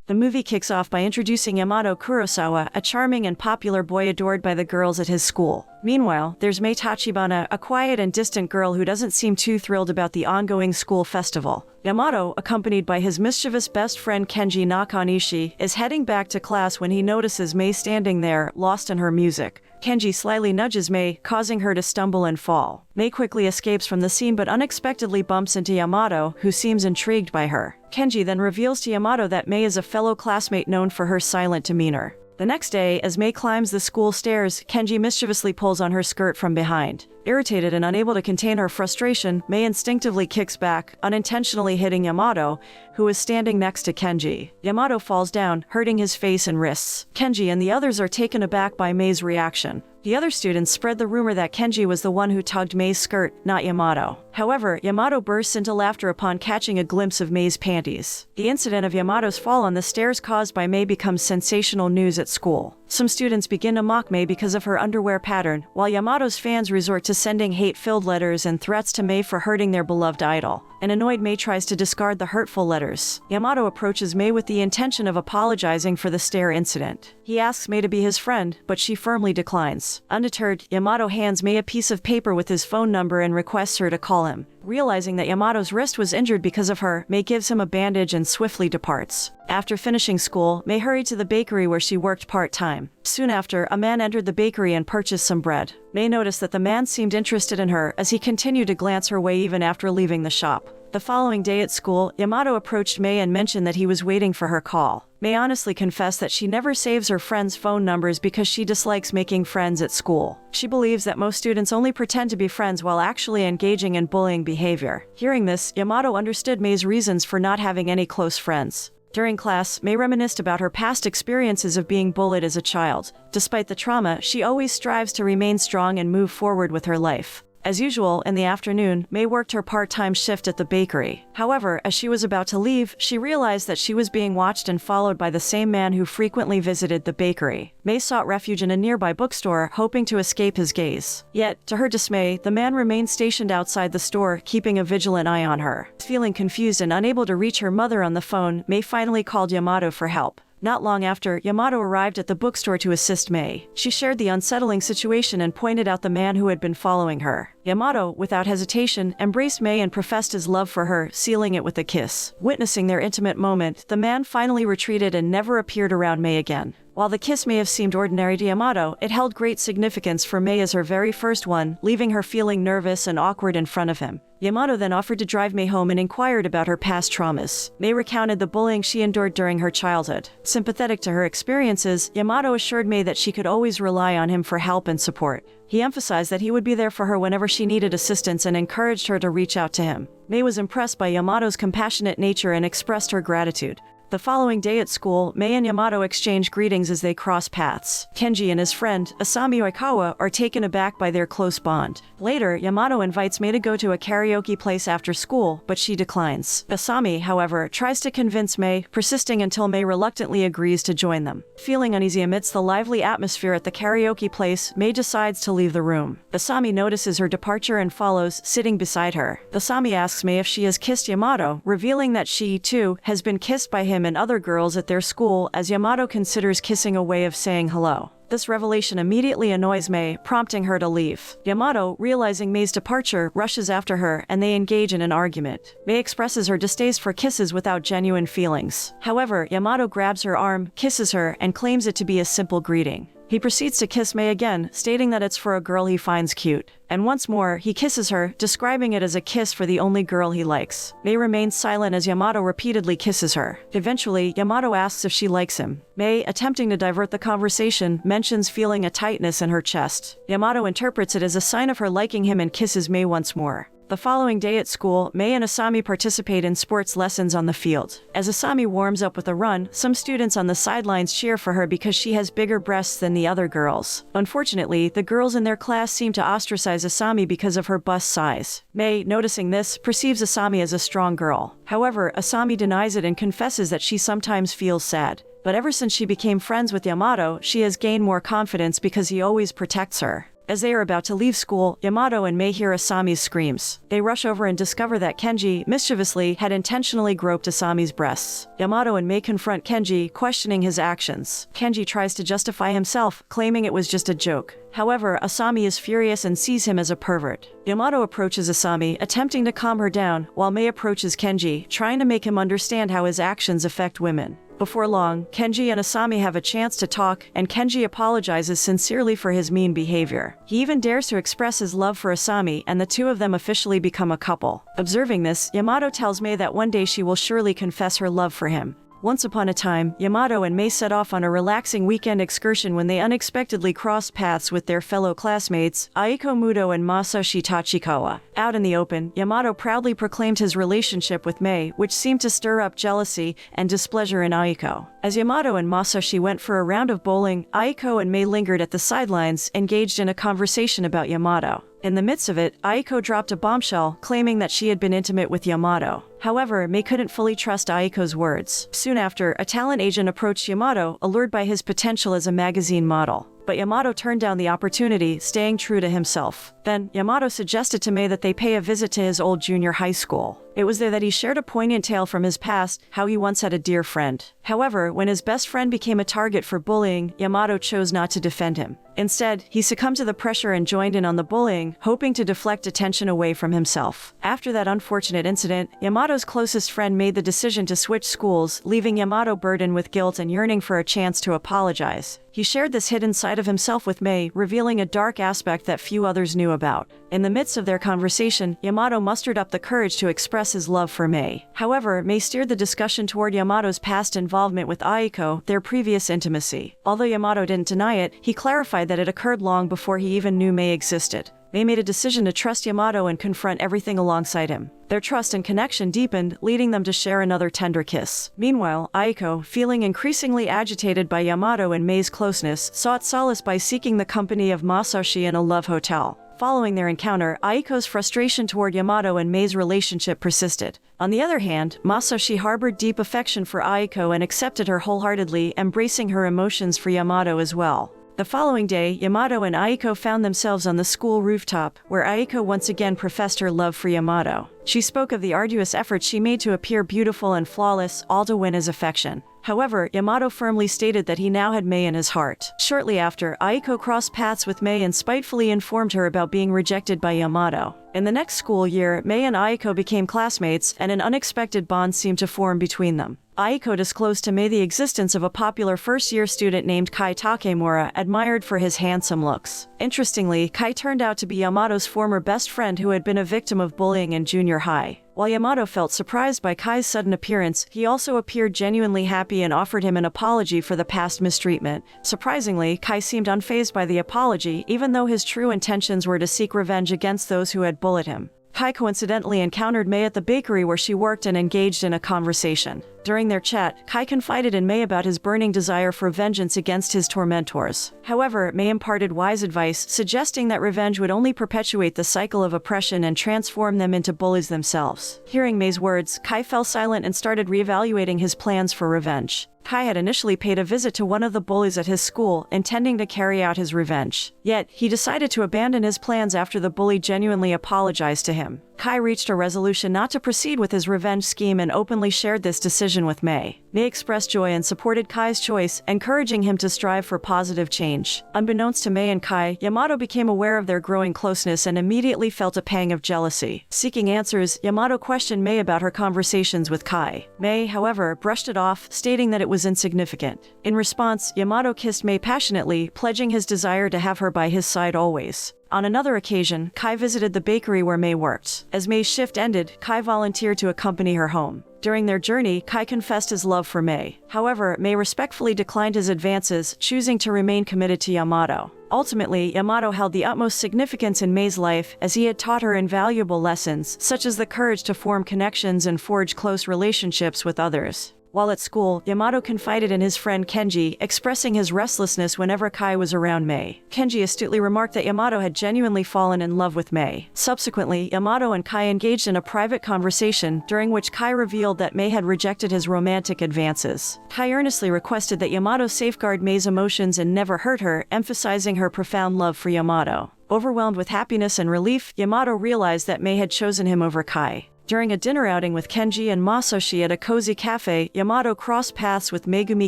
The movie kicks off by introducing Yamato Kurosawa, a charming and popular boy adored by the girls at his school. Meanwhile, there's Mei Tachibana, a quiet and distant girl who doesn't seem too thrilled about the ongoing school festival. Yamato, accompanied by his mischievous best friend Kenji Nakanishi, is heading back to class when he notices Mei standing there, lost in her music. Kenji slyly nudges Mei, causing her to stumble and fall. Mei quickly escapes from the scene but unexpectedly bumps into Yamato, who seems intrigued by her. Kenji then reveals to Yamato that Mei is a fellow classmate known for her silent demeanor. The next day, as Mei climbs the school stairs, Kenji mischievously pulls on her skirt from behind. Irritated and unable to contain her frustration, Mei instinctively kicks back, unintentionally hitting Yamato, who is standing next to Kenji. Yamato falls down, hurting his face and wrists. Kenji and the others are taken aback by Mei's reaction. The other students spread the rumor that Kenji was the one who tugged Mei's skirt, not Yamato. However, Yamato bursts into laughter upon catching a glimpse of Mei's panties. The incident of Yamato's fall on the stairs caused by Mei becomes sensational news at school. Some students begin to mock Mei because of her underwear pattern, while Yamato's fans resort to sending hate-filled letters and threats to Mei for hurting their beloved idol. An annoyed Mei tries to discard the hurtful letters. Yamato approaches Mei with the intention of apologizing for the stair incident. He asks Mei to be his friend, but she firmly declines. Undeterred, Yamato hands Mei a piece of paper with his phone number and requests her to call him. Realizing that Yamato's wrist was injured because of her, Mei gives him a bandage and swiftly departs. After finishing school, Mei hurried to the bakery where she worked part-time. Soon after, a man entered the bakery and purchased some bread. Mei noticed that the man seemed interested in her as he continued to glance her way even after leaving the shop. The following day at school, Yamato approached Mei and mentioned that he was waiting for her call. Mei honestly confessed that she never saves her friends' phone numbers because she dislikes making friends at school. She believes that most students only pretend to be friends while actually engaging in bullying behavior. Hearing this, Yamato understood Mei's reasons for not having any close friends. During class, Mei reminisced about her past experiences of being bullied as a child. Despite the trauma, she always strives to remain strong and move forward with her life. As usual, in the afternoon, Mei worked her part-time shift at the bakery. However, as she was about to leave, she realized that she was being watched and followed by the same man who frequently visited the bakery. Mei sought refuge in a nearby bookstore, hoping to escape his gaze. Yet, to her dismay, the man remained stationed outside the store, keeping a vigilant eye on her. Feeling confused and unable to reach her mother on the phone, Mei finally called Yamato for help. Not long after, Yamato arrived at the bookstore to assist Mei. She shared the unsettling situation and pointed out the man who had been following her. Yamato, without hesitation, embraced Mei and professed his love for her, sealing it with a kiss. Witnessing their intimate moment, the man finally retreated and never appeared around Mei again. While the kiss may have seemed ordinary to Yamato, it held great significance for Mei as her very first one, leaving her feeling nervous and awkward in front of him. Yamato then offered to drive Mei home and inquired about her past traumas. Mei recounted the bullying she endured during her childhood. Sympathetic to her experiences, Yamato assured Mei that she could always rely on him for help and support. He emphasized that he would be there for her whenever she needed assistance and encouraged her to reach out to him. Mei was impressed by Yamato's compassionate nature and expressed her gratitude. The following day at school, Mei and Yamato exchange greetings as they cross paths. Kenji and his friend, Asami Oikawa, are taken aback by their close bond. Later, Yamato invites Mei to go to a karaoke place after school, but she declines. Asami, however, tries to convince Mei, persisting until Mei reluctantly agrees to join them. Feeling uneasy amidst the lively atmosphere at the karaoke place, Mei decides to leave the room. Asami notices her departure and follows, sitting beside her. Asami asks Mei if she has kissed Yamato, revealing that she, too, has been kissed by him and other girls at their school, as Yamato considers kissing a way of saying hello. This revelation immediately annoys Mei, prompting her to leave. Yamato, realizing Mei's departure, rushes after her, and they engage in an argument. Mei expresses her distaste for kisses without genuine feelings. However, Yamato grabs her arm, kisses her, and claims it to be a simple greeting. He proceeds to kiss Mei again, stating that it's for a girl he finds cute. And once more, he kisses her, describing it as a kiss for the only girl he likes. Mei remains silent as Yamato repeatedly kisses her. Eventually, Yamato asks if she likes him. Mei, attempting to divert the conversation, mentions feeling a tightness in her chest. Yamato interprets it as a sign of her liking him and kisses Mei once more. The following day at school, Mei and Asami participate in sports lessons on the field. As Asami warms up with a run, some students on the sidelines cheer for her because she has bigger breasts than the other girls. Unfortunately, the girls in their class seem to ostracize Asami because of her bust size. Mei, noticing this, perceives Asami as a strong girl. However, Asami denies it and confesses that she sometimes feels sad. But ever since she became friends with Yamato, she has gained more confidence because he always protects her. As they are about to leave school, Yamato and Mei hear Asami's screams. They rush over and discover that Kenji, mischievously, had intentionally groped Asami's breasts. Yamato and Mei confront Kenji, questioning his actions. Kenji tries to justify himself, claiming it was just a joke. However, Asami is furious and sees him as a pervert. Yamato approaches Asami, attempting to calm her down, while Mei approaches Kenji, trying to make him understand how his actions affect women. Before long, Kenji and Asami have a chance to talk, and Kenji apologizes sincerely for his mean behavior. He even dares to express his love for Asami, and the two of them officially become a couple. Observing this, Yamato tells Mei that one day she will surely confess her love for him. Once upon a time, Yamato and Mei set off on a relaxing weekend excursion when they unexpectedly crossed paths with their fellow classmates, Aiko Muto and Masashi Tachikawa. Out in the open, Yamato proudly proclaimed his relationship with Mei, which seemed to stir up jealousy and displeasure in Aiko. As Yamato and Masashi went for a round of bowling, Aiko and Mei lingered at the sidelines, engaged in a conversation about Yamato. In the midst of it, Aiko dropped a bombshell, claiming that she had been intimate with Yamato. However, Mei couldn't fully trust Aiko's words. Soon after, a talent agent approached Yamato, allured by his potential as a magazine model. But Yamato turned down the opportunity, staying true to himself. Then, Yamato suggested to Mei that they pay a visit to his old junior high school. It was there that he shared a poignant tale from his past, how he once had a dear friend. However, when his best friend became a target for bullying, Yamato chose not to defend him. Instead, he succumbed to the pressure and joined in on the bullying, hoping to deflect attention away from himself. After that unfortunate incident, Yamato's closest friend made the decision to switch schools, leaving Yamato burdened with guilt and yearning for a chance to apologize. He shared this hidden side of himself with Mei, revealing a dark aspect that few others knew about. In the midst of their conversation, Yamato mustered up the courage to express his love for Mei. However, Mei steered the discussion toward Yamato's past involvement with Aiko, their previous intimacy. Although Yamato didn't deny it, he clarified that it occurred long before he even knew Mei existed. Mei made a decision to trust Yamato and confront everything alongside him. Their trust and connection deepened, leading them to share another tender kiss. Meanwhile, Aiko, feeling increasingly agitated by Yamato and Mei's closeness, sought solace by seeking the company of Masashi in a love hotel. Following their encounter, Aiko's frustration toward Yamato and Mei's relationship persisted. On the other hand, Masashi harbored deep affection for Aiko and accepted her wholeheartedly, embracing her emotions for Yamato as well. The following day, Yamato and Aiko found themselves on the school rooftop, where Aiko once again professed her love for Yamato. She spoke of the arduous efforts she made to appear beautiful and flawless, all to win his affection. However, Yamato firmly stated that he now had Mei in his heart. Shortly after, Aiko crossed paths with Mei and spitefully informed her about being rejected by Yamato. In the next school year, Mei and Aiko became classmates, and an unexpected bond seemed to form between them. Aiko disclosed to Mei the existence of a popular first-year student named Kai Takemura, admired for his handsome looks. Interestingly, Kai turned out to be Yamato's former best friend who had been a victim of bullying in junior high. While Yamato felt surprised by Kai's sudden appearance, he also appeared genuinely happy and offered him an apology for the past mistreatment. Surprisingly, Kai seemed unfazed by the apology, even though his true intentions were to seek revenge against those who had bullied him. Kai coincidentally encountered Mei at the bakery where she worked and engaged in a conversation. During their chat, Kai confided in Mei about his burning desire for vengeance against his tormentors. However, Mei imparted wise advice, suggesting that revenge would only perpetuate the cycle of oppression and transform them into bullies themselves. Hearing Mei's words, Kai fell silent and started reevaluating his plans for revenge. Kai had initially paid a visit to one of the bullies at his school, intending to carry out his revenge. Yet, he decided to abandon his plans after the bully genuinely apologized to him. Kai reached a resolution not to proceed with his revenge scheme and openly shared this decision with Mei. Mei expressed joy and supported Kai's choice, encouraging him to strive for positive change. Unbeknownst to Mei and Kai, Yamato became aware of their growing closeness and immediately felt a pang of jealousy. Seeking answers, Yamato questioned Mei about her conversations with Kai. Mei, however, brushed it off, stating that it was insignificant. In response, Yamato kissed Mei passionately, pledging his desire to have her by his side always. On another occasion, Kai visited the bakery where Mei worked. As Mei's shift ended, Kai volunteered to accompany her home. During their journey, Kai confessed his love for Mei. However, Mei respectfully declined his advances, choosing to remain committed to Yamato. Ultimately, Yamato held the utmost significance in Mei's life, as he had taught her invaluable lessons, such as the courage to form connections and forge close relationships with others. While at school, Yamato confided in his friend Kenji, expressing his restlessness whenever Kai was around Mei. Kenji astutely remarked that Yamato had genuinely fallen in love with Mei. Subsequently, Yamato and Kai engaged in a private conversation, during which Kai revealed that Mei had rejected his romantic advances. Kai earnestly requested that Yamato safeguard Mei's emotions and never hurt her, emphasizing her profound love for Yamato. Overwhelmed with happiness and relief, Yamato realized that Mei had chosen him over Kai. During a dinner outing with Kenji and Masashi at a cozy cafe, Yamato crossed paths with Megumi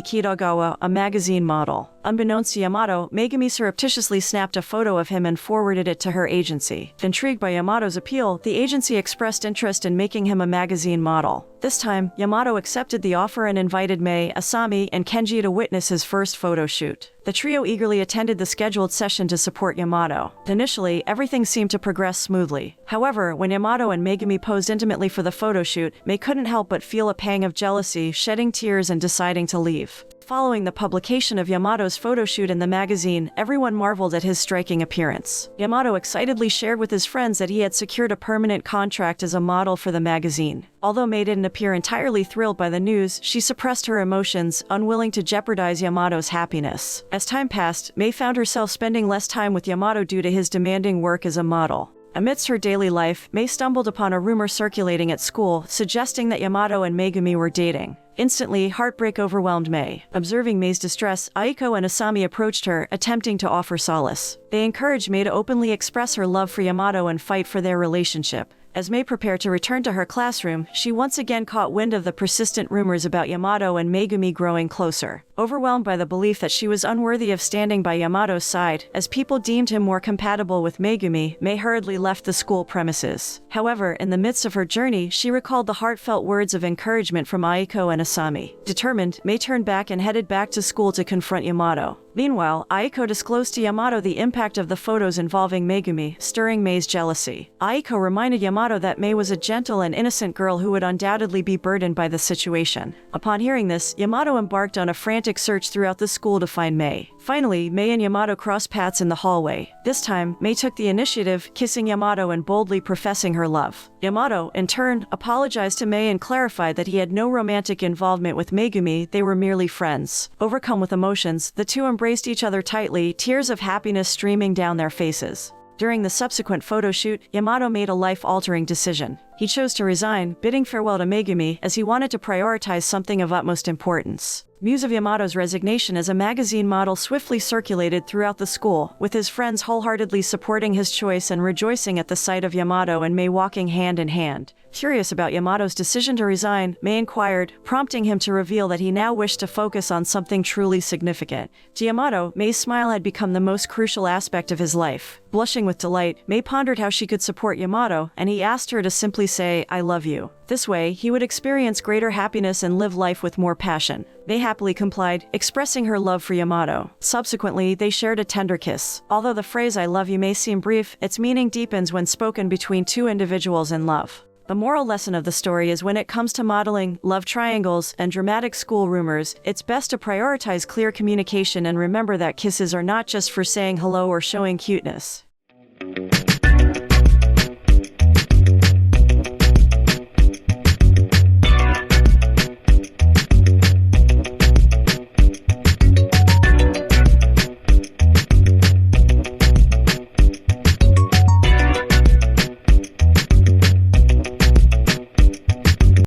Kitagawa, a magazine model. Unbeknownst to Yamato, Megumi surreptitiously snapped a photo of him and forwarded it to her agency. Intrigued by Yamato's appeal, the agency expressed interest in making him a magazine model. This time, Yamato accepted the offer and invited Mei, Asami, and Kenji to witness his first photo shoot. The trio eagerly attended the scheduled session to support Yamato. Initially, everything seemed to progress smoothly. However, when Yamato and Megumi posed intimately for the photo shoot, Mei couldn't help but feel a pang of jealousy, shedding tears and deciding to leave. Following the publication of Yamato's photo shoot in the magazine, everyone marveled at his striking appearance. Yamato excitedly shared with his friends that he had secured a permanent contract as a model for the magazine. Although Mei didn't appear entirely thrilled by the news, she suppressed her emotions, unwilling to jeopardize Yamato's happiness. As time passed, Mei found herself spending less time with Yamato due to his demanding work as a model. Amidst her daily life, Mei stumbled upon a rumor circulating at school, suggesting that Yamato and Megumi were dating. Instantly, heartbreak overwhelmed Mei. Observing Mei's distress, Aiko and Asami approached her, attempting to offer solace. They encouraged Mei to openly express her love for Yamato and fight for their relationship. As Mei prepared to return to her classroom, she once again caught wind of the persistent rumors about Yamato and Megumi growing closer. Overwhelmed by the belief that she was unworthy of standing by Yamato's side, as people deemed him more compatible with Megumi, Mei hurriedly left the school premises. However, in the midst of her journey, she recalled the heartfelt words of encouragement from Aiko and Asami. Determined, Mei turned back and headed back to school to confront Yamato. Meanwhile, Aiko disclosed to Yamato the impact of the photos involving Megumi, stirring Mei's jealousy. Aiko reminded Yamato that Mei was a gentle and innocent girl who would undoubtedly be burdened by the situation. Upon hearing this, Yamato embarked on a frantic search throughout the school to find Mei. Finally, Mei and Yamato crossed paths in the hallway. This time, Mei took the initiative, kissing Yamato and boldly professing her love. Yamato, in turn, apologized to Mei and clarified that he had no romantic involvement with Megumi, they were merely friends. Overcome with emotions, the two embraced each other tightly, tears of happiness streaming down their faces. During the subsequent photo shoot, Yamato made a life-altering decision. He chose to resign, bidding farewell to Megumi, as he wanted to prioritize something of utmost importance. News of Yamato's resignation as a magazine model swiftly circulated throughout the school, with his friends wholeheartedly supporting his choice and rejoicing at the sight of Yamato and Mei walking hand in hand. Curious about Yamato's decision to resign, Mei inquired, prompting him to reveal that he now wished to focus on something truly significant. To Yamato, Mei's smile had become the most crucial aspect of his life. Blushing with delight, Mei pondered how she could support Yamato, and he asked her to simply say, "I love you." This way, he would experience greater happiness and live life with more passion. Mei happily complied, expressing her love for Yamato. Subsequently, they shared a tender kiss. Although the phrase "I love you" may seem brief, its meaning deepens when spoken between two individuals in love. The moral lesson of the story is when it comes to modeling, love triangles, and dramatic school rumors, it's best to prioritize clear communication and remember that kisses are not just for saying hello or showing cuteness.